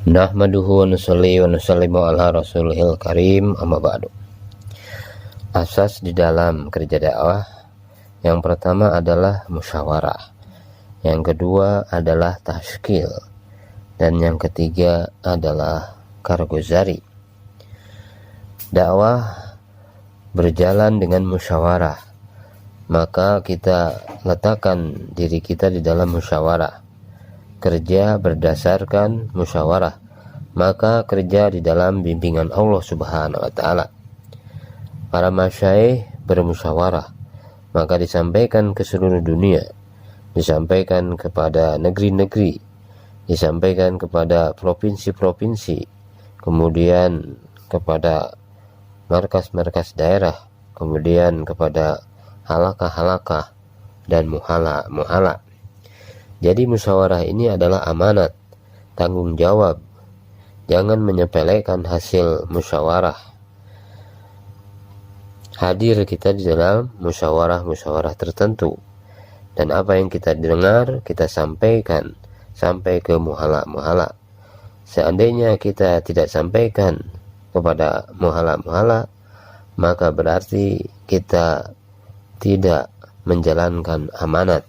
Nahmaduhu wa nusalli wa nusallimu ala rasulihil karim, amma ba'du. Asas di dalam kerja dakwah, yang pertama adalah musyawarah, yang kedua adalah tashkil, dan yang ketiga adalah kargozari. Dakwah berjalan dengan musyawarah, maka kita letakkan diri kita di dalam musyawarah. Kerja berdasarkan musyawarah, maka kerja di dalam bimbingan Allah Subhanahu wa Ta'ala. Para masyaikh bermusyawarah, maka disampaikan ke seluruh dunia, disampaikan kepada negeri-negeri, disampaikan kepada provinsi-provinsi, kemudian kepada markas-markas daerah, kemudian kepada halakah-halakah dan muhala. Jadi musyawarah ini adalah amanat, tanggung jawab. Jangan menyepelekan hasil musyawarah. Hadir kita di dalam musyawarah tertentu, dan apa yang kita dengar kita sampaikan sampai ke muhala. Seandainya kita tidak sampaikan kepada muhala, maka berarti kita tidak menjalankan amanat.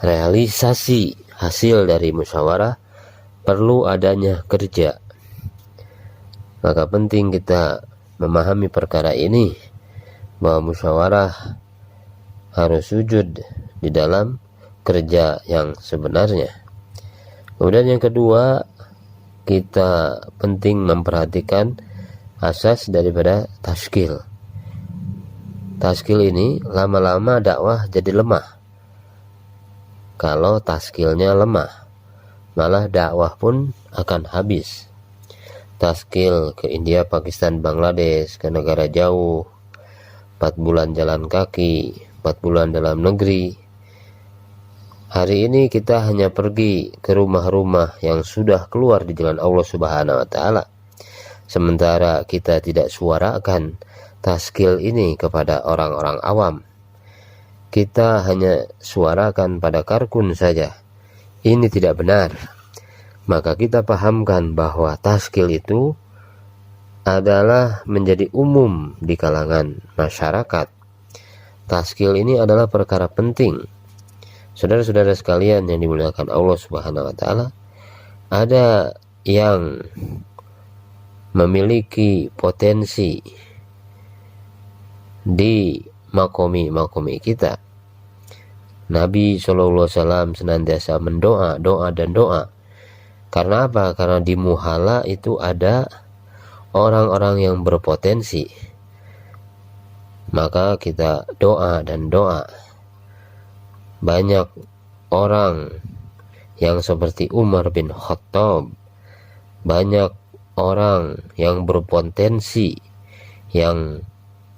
Realisasi hasil dari musyawarah perlu adanya kerja. Maka penting kita memahami perkara ini, bahwa musyawarah harus sujud di dalam kerja yang sebenarnya. Kemudian yang kedua, kita penting memperhatikan asas daripada tashkil. Tashkil ini lama-lama dakwah jadi lemah. Kalau taskilnya lemah, malah dakwah pun akan habis. Taskil ke India, Pakistan, Bangladesh, ke negara jauh, 4 bulan jalan kaki, 4 bulan dalam negeri. Hari ini kita hanya pergi ke rumah-rumah yang sudah keluar di jalan Allah Subhanahu wa Ta'ala, sementara kita tidak suarakan taskil ini kepada orang-orang awam. Kita hanya suarakan pada karkun saja. Ini tidak benar. Maka kita pahamkan bahwa tashkil itu adalah menjadi umum di kalangan masyarakat. Tashkil ini adalah perkara penting. Saudara-saudara sekalian yang dimuliakan Allah Subhanahu wa Ta'ala, ada yang memiliki potensi di makomi kita. Nabi SAW senantiasa mendoa, doa. Karena apa? Karena di muhala itu ada orang-orang yang berpotensi. Maka kita doa. Banyak orang yang seperti Umar bin Khattab, banyak orang yang berpotensi, yang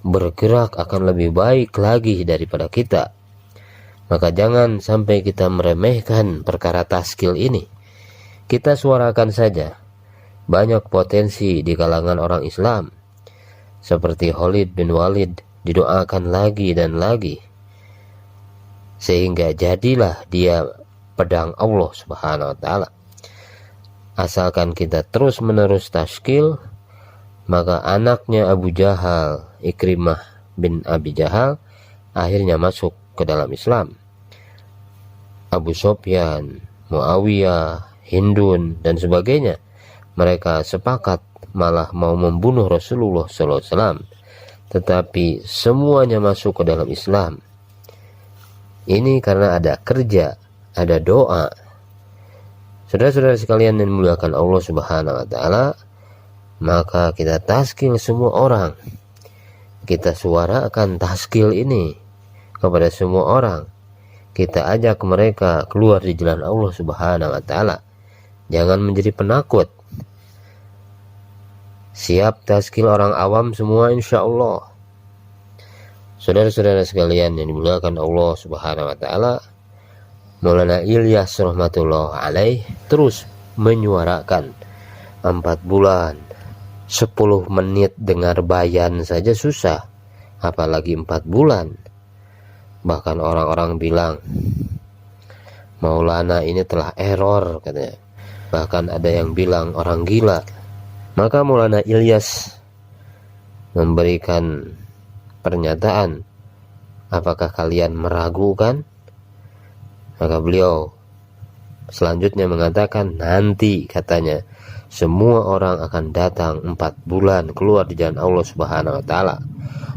bergerak akan lebih baik lagi daripada kita. Maka jangan sampai kita meremehkan perkara tashkil ini. Kita suarakan saja. Banyak potensi di kalangan orang Islam, seperti Khalid bin Walid, didoakan lagi dan lagi, sehingga jadilah dia pedang Allah Subhanahu wa Ta'ala. Asalkan kita terus menerus tashkil, maka anaknya Abu Jahal, Ikrimah bin Abi Jahal, akhirnya masuk ke dalam Islam. Abu Sufyan, Muawiyah, Hindun dan sebagainya, mereka sepakat malah mau membunuh Rasulullah SAW, tetapi semuanya masuk ke dalam Islam. Ini karena ada kerja, ada doa. Saudara-saudara sekalian yang dimuliakan Allah Subhanahu wa Ta'ala, maka kita tashkil semua orang. Kita suarakan tashkil ini kepada semua orang. Kita ajak mereka keluar di jalan Allah Subhanahu wa Ta'ala. Jangan menjadi penakut. Siap tashkil orang awam semua, insya Allah. Saudara-saudara sekalian yang dimuliakan Allah Subhanahu wa Ta'ala, Maulana Ilyas rahmatullah alaih terus menyuarakan 4 bulan 10 menit dengar bayan saja susah, apalagi 4 bulan. Bahkan orang-orang bilang Maulana ini telah error katanya. bahkan ada yang bilang orang gila. Maka Maulana Ilyas memberikan pernyataan, apakah kalian meragukan? Maka beliau selanjutnya mengatakan, nanti katanya semua orang akan datang 4 bulan keluar di jalan Allah Subhanahu wa taala.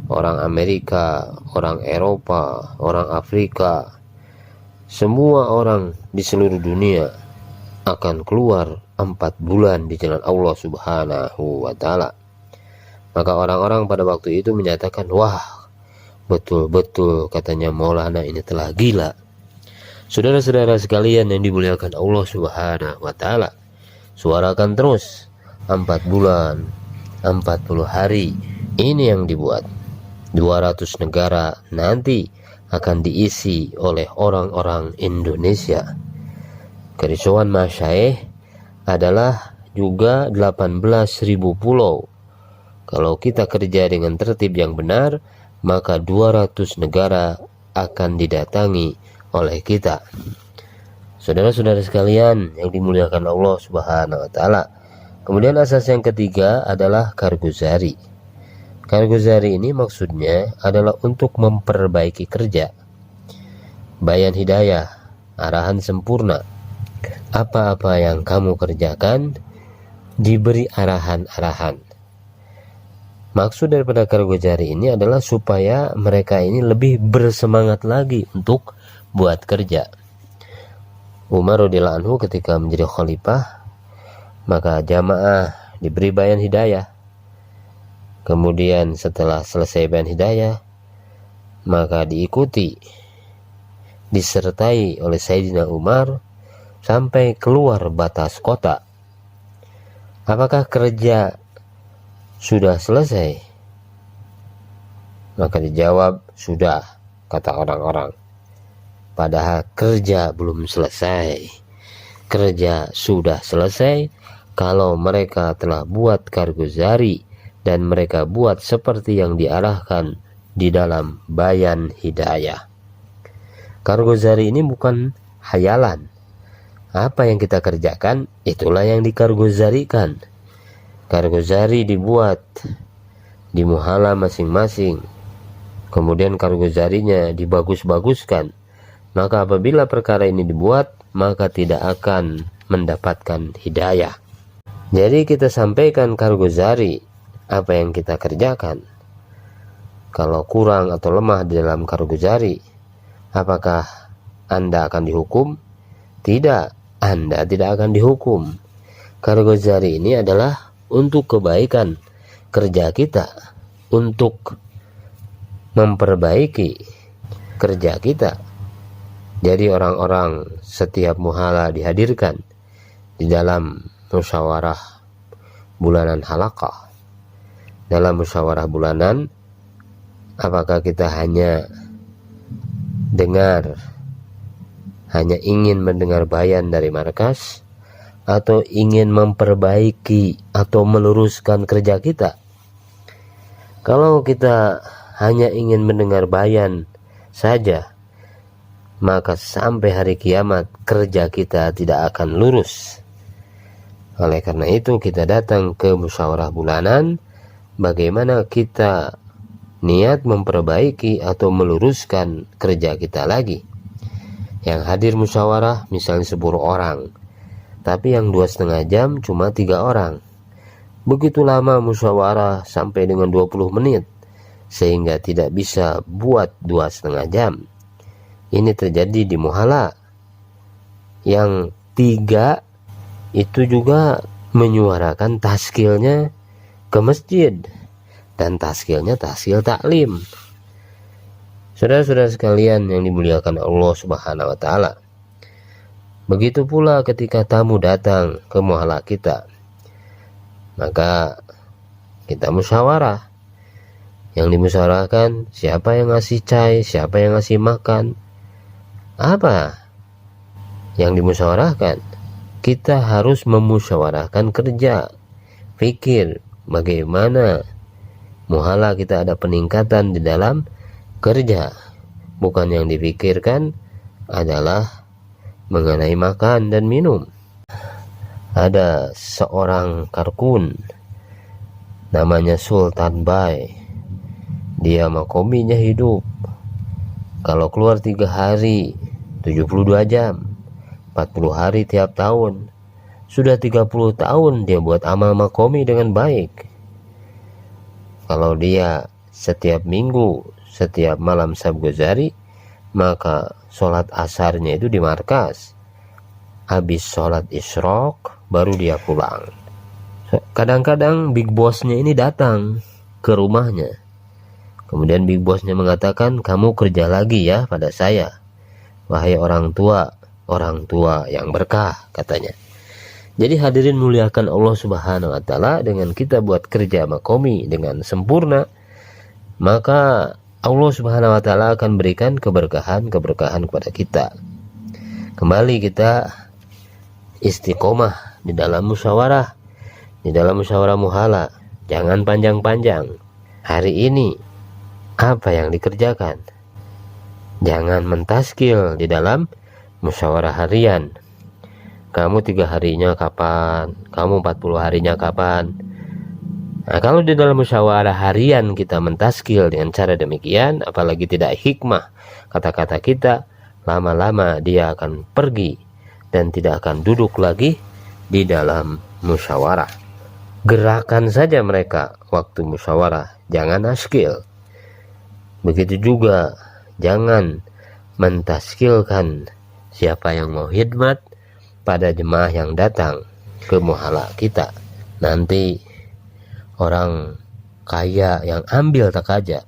Orang Amerika, orang Eropa, orang Afrika, semua orang di seluruh dunia akan keluar 4 bulan di jalan Allah Subhanahu wa taala. Maka orang-orang pada waktu itu menyatakan, wah, betul-betul katanya Maulana ini telah gila. Saudara-saudara sekalian yang dimuliakan Allah Subhanahu wa taala, suarakan terus 4 bulan 40 hari ini yang dibuat. 200 negara nanti akan diisi oleh orang-orang Indonesia. Kerisauan Masyaikh adalah juga 18.000 pulau. Kalau kita kerja dengan tertib yang benar, maka 200 negara akan didatangi oleh kita. Saudara-saudara sekalian yang dimuliakan Allah Subhanahu wa taala. Kemudian asas yang ketiga adalah karguzari. Karguzari ini maksudnya adalah untuk memperbaiki kerja. Bayan hidayah, arahan sempurna. Apa-apa yang kamu kerjakan diberi arahan-arahan. Maksud daripada karguzari ini adalah supaya mereka ini lebih bersemangat lagi untuk buat kerja. Umar radhiyallahu anhu ketika menjadi khalifah, maka jamaah diberi bayan hidayah. Kemudian setelah selesai bayan hidayah, maka diikuti, disertai oleh Sayyidina Umar sampai keluar batas kota. Apakah kerja sudah selesai? Maka dijawab, sudah, kata orang-orang. Padahal kerja belum selesai. Kerja sudah selesai kalau mereka telah buat karguzari dan mereka buat seperti yang diarahkan di dalam bayan hidayah. Karguzari ini bukan hayalan. Apa yang kita kerjakan, itulah yang dikarguzarikan. Karguzari dibuat di muhala masing-masing. Kemudian karguzarinya dibagus-baguskan. Maka apabila perkara ini dibuat, maka tidak akan mendapatkan hidayah. Jadi kita sampaikan karguzari apa yang kita kerjakan. Kalau kurang atau lemah di dalam karguzari, apakah Anda akan dihukum? Tidak, Anda tidak akan dihukum. Karguzari ini adalah untuk kebaikan kerja kita, untuk memperbaiki kerja kita. Jadi orang-orang setiap muhala dihadirkan di dalam musyawarah bulanan halaqah. Dalam musyawarah bulanan, apakah kita hanya ingin mendengar bayan dari markas, atau ingin memperbaiki atau meluruskan kerja kita? Kalau kita hanya ingin mendengar bayan saja, maka sampai hari kiamat kerja kita tidak akan lurus. Oleh karena itu kita datang ke musyawarah bulanan, bagaimana kita niat memperbaiki atau meluruskan kerja kita lagi. Yang hadir musyawarah misalnya 10 orang, tapi yang 2,5 jam cuma 3 orang. Begitu lama musyawarah sampai dengan 20 menit, sehingga tidak bisa buat 2,5 jam. Ini terjadi di muhala. Yang 3 itu juga menyuarakan taskilnya ke masjid, dan taskilnya taskil taklim. Saudara-saudara sekalian yang dimuliakan Allah Subhanahu wa taala, begitu pula ketika tamu datang ke muhala kita, maka kita musyawarah. Yang dimusyawarahkan, siapa yang ngasih cai, siapa yang ngasih makan, apa yang dimusyawarahkan? Kita harus memusyawarahkan kerja, pikir bagaimana muhala kita ada peningkatan di dalam kerja. Bukan yang dipikirkan adalah mengenai makan dan minum. Ada seorang Karkun namanya Sultan Bai. Dia makominya hidup. Kalau keluar 3 hari 72 jam, 40 hari tiap tahun. Sudah 30 tahun dia buat amal makomi dengan baik. Kalau dia setiap minggu, setiap malam Sabgozari, maka sholat asarnya itu di markas. Habis sholat isyraq baru dia pulang. Kadang-kadang big bossnya ini datang ke rumahnya. Kemudian big bossnya mengatakan, kamu kerja lagi ya pada saya, wahai orang tua yang berkah, katanya. Jadi hadirin muliakan Allah Subhanahu wa Ta'ala, dengan kita buat kerja makomi dengan sempurna, maka Allah Subhanahu wa Ta'ala akan berikan keberkahan kepada kita. Kembali kita istiqomah di dalam musyawarah, muhala. Jangan panjang-panjang. Hari ini apa yang dikerjakan? Jangan mentaskil di dalam musyawarah harian. Kamu 3 harinya kapan? Kamu 40 harinya kapan? Nah, kalau di dalam musyawarah harian kita mentaskil dengan cara demikian, apalagi tidak hikmah kata-kata kita, lama-lama dia akan pergi dan tidak akan duduk lagi di dalam musyawarah. Gerakan saja mereka waktu musyawarah, jangan askil. Begitu juga jangan mentaskilkan siapa yang mau khidmat pada jemaah yang datang ke muhala kita. Nanti orang kaya yang ambil tak aja,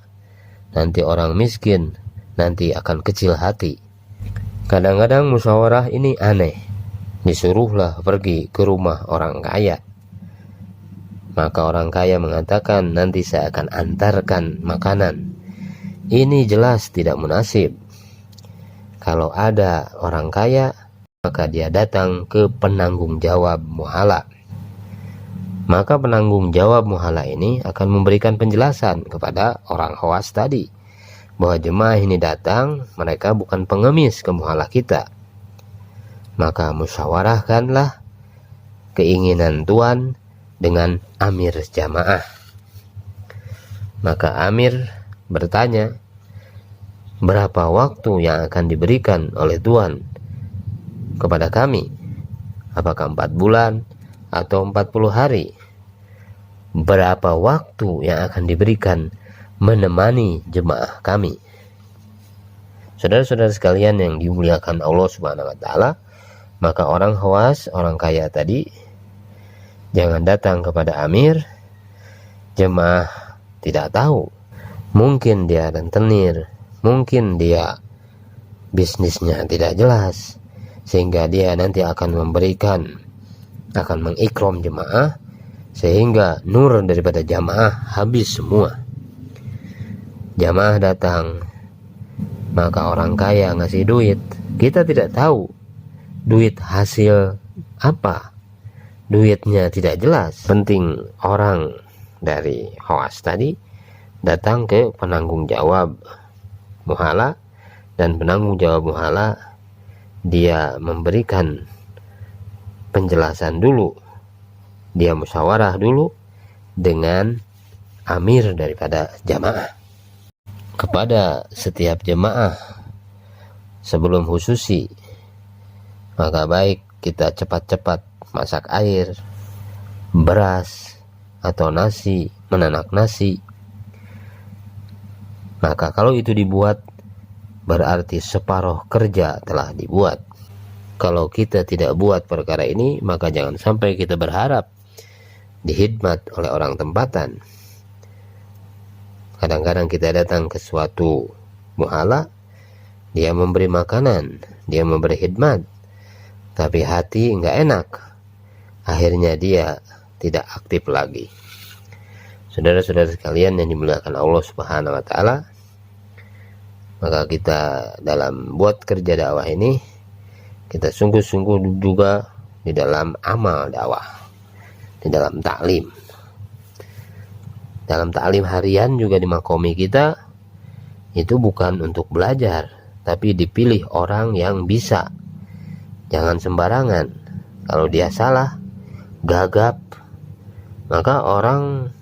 nanti orang miskin nanti akan kecil hati. Kadang-kadang musyawarah ini aneh. Disuruhlah pergi ke rumah orang kaya, maka orang kaya mengatakan, nanti saya akan antarkan makanan. Ini jelas tidak munasib. Kalau ada orang kaya, maka dia datang ke penanggung jawab muhala. Maka penanggung jawab muhala ini akan memberikan penjelasan kepada orang khawas tadi, bahwa jemaah ini datang, mereka bukan pengemis ke muhala kita. Maka musyawarahkanlah keinginan tuan dengan amir jamaah. Maka amir bertanya, berapa waktu yang akan diberikan oleh tuan kepada kami? Apakah 4 bulan atau 40 hari? Berapa waktu yang akan diberikan menemani jemaah kami? Saudara-saudara sekalian yang dimuliakan Allah Subhanahu wa Ta'ala, maka orang khawas, orang kaya tadi, jangan datang kepada amir. Jemaah tidak tahu, mungkin dia rentenir, mungkin dia bisnisnya tidak jelas, sehingga dia nanti akan mengikram jemaah, sehingga nur daripada jamaah habis semua. Jamaah datang, maka orang kaya ngasih duit, kita tidak tahu duit hasil apa, duitnya tidak jelas. Penting orang dari khawas tadi datang ke penanggung jawab muhala, dan penanggung jawab muhala dia memberikan penjelasan dulu, dia musyawarah dulu dengan amir daripada jamaah. Kepada setiap jemaah sebelum khususi, maka baik kita cepat-cepat masak air, beras atau nasi, menanak nasi. Maka kalau itu dibuat, berarti separuh kerja telah dibuat. Kalau kita tidak buat perkara ini, maka jangan sampai kita berharap dihidmat oleh orang tempatan. Kadang-kadang kita datang ke suatu muhala, dia memberi makanan, dia memberi khidmat, tapi hati enggak enak. Akhirnya dia tidak aktif lagi. Saudara-saudara sekalian yang dimuliakan Allah Subhanahu wa Ta'ala, maka kita dalam buat kerja dakwah ini, kita sungguh-sungguh juga di dalam amal dakwah, di dalam taklim. Dalam taklim harian juga di makomi kita, itu bukan untuk belajar, tapi dipilih orang yang bisa. Jangan sembarangan. Kalau dia salah, gagap, maka orang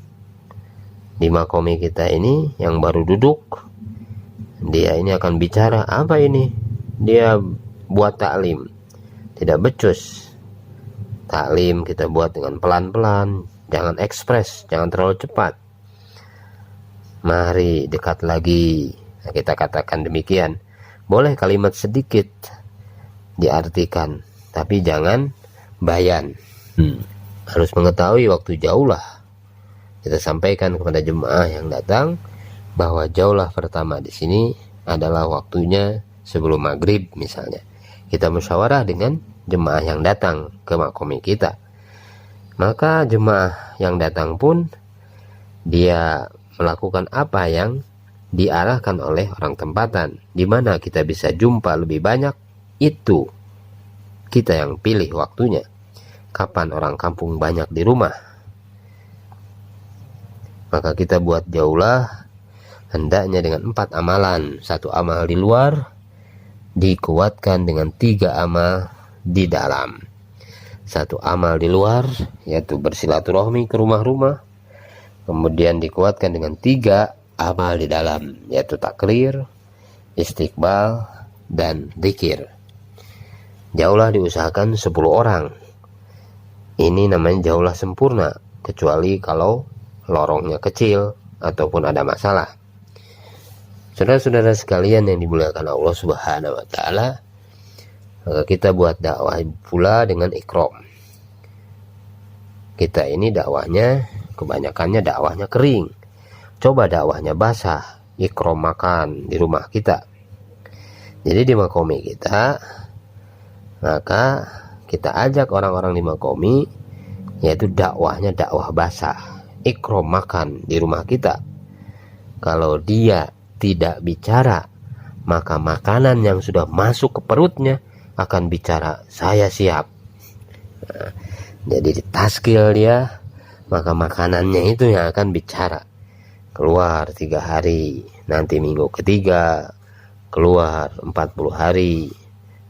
di makomi kita ini yang baru duduk, dia ini akan bicara apa ini, dia buat taklim, tidak becus. Taklim kita buat dengan pelan-pelan, jangan ekspres, jangan terlalu cepat. Mari dekat lagi, nah, kita katakan demikian. Boleh kalimat sedikit diartikan, tapi jangan bayan. Harus mengetahui waktu jauhlah. Kita sampaikan kepada jemaah yang datang bahwa jauhlah pertama di sini adalah waktunya sebelum maghrib misalnya. Kita musyawarah dengan jemaah yang datang ke makomi kita. Maka jemaah yang datang pun dia melakukan apa yang diarahkan oleh orang tempatan. Di mana kita bisa jumpa lebih banyak, itu kita yang pilih waktunya. Kapan orang kampung banyak di rumah, maka kita buat jauhlah hendaknya dengan 4 amalan. 1 amal di luar dikuatkan dengan 3 amal di dalam. 1 amal di luar yaitu bersilaturahmi ke rumah-rumah, kemudian dikuatkan dengan 3 amal di dalam, yaitu takrir, istiqbal, dan zikir. Jauhlah diusahakan 10 orang. Ini namanya jauhlah sempurna, kecuali kalau lorongnya kecil ataupun ada masalah. Saudara-saudara sekalian yang dimuliakan Allah Subhanahu wa taala, maka kita buat dakwah pula dengan ikram. Kita ini dakwahnya kebanyakannya dakwahnya kering. Coba dakwahnya basah, ikram makan di rumah kita. Jadi di makomi kita, maka kita ajak orang-orang di makomi, yaitu dakwahnya dakwah basah, ikram makan di rumah kita. Kalau dia tidak bicara, maka makanan yang sudah masuk ke perutnya akan bicara, saya siap. Nah, jadi ditaskil dia, maka makanannya itu yang akan bicara. Keluar 3 hari, nanti minggu ketiga, keluar 40 hari,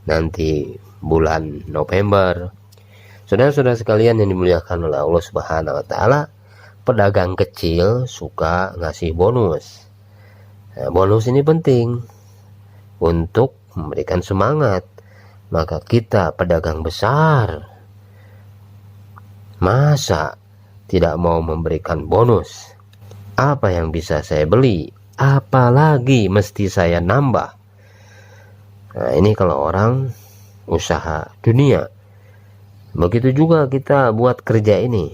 nanti bulan November. Saudara-saudara sekalian yang dimuliakan oleh Allah Subhanahu wa taala, pedagang kecil suka ngasih bonus. Nah, bonus ini penting untuk memberikan semangat. Maka kita pedagang besar, masa tidak mau memberikan bonus? Apa yang bisa saya beli? Apalagi mesti saya nambah? Nah, ini kalau orang usaha dunia. Begitu juga kita buat kerja ini.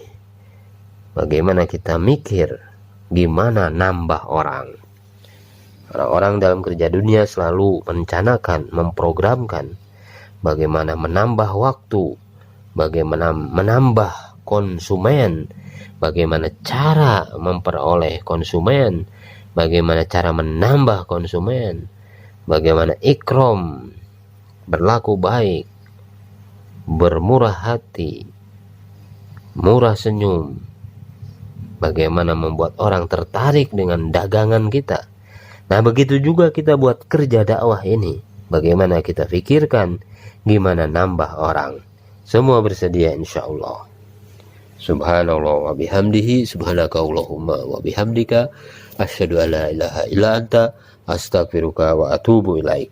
Bagaimana kita mikir gimana nambah orang? Orang-orang dalam kerja dunia selalu merencanakan, memprogramkan bagaimana menambah waktu, bagaimana menambah konsumen, bagaimana cara memperoleh konsumen, bagaimana cara menambah konsumen, bagaimana ikram, berlaku baik, bermurah hati, murah senyum, bagaimana membuat orang tertarik dengan dagangan kita. Nah, begitu juga kita buat kerja dakwah ini. Bagaimana kita pikirkan gimana nambah orang. Semua bersedia insyaallah. Subhanallah wa bihamdihi, subhanakallahumma wa bihamdika, asyhadu an la ilaha illa anta, astaghfiruka wa atubu ilaik.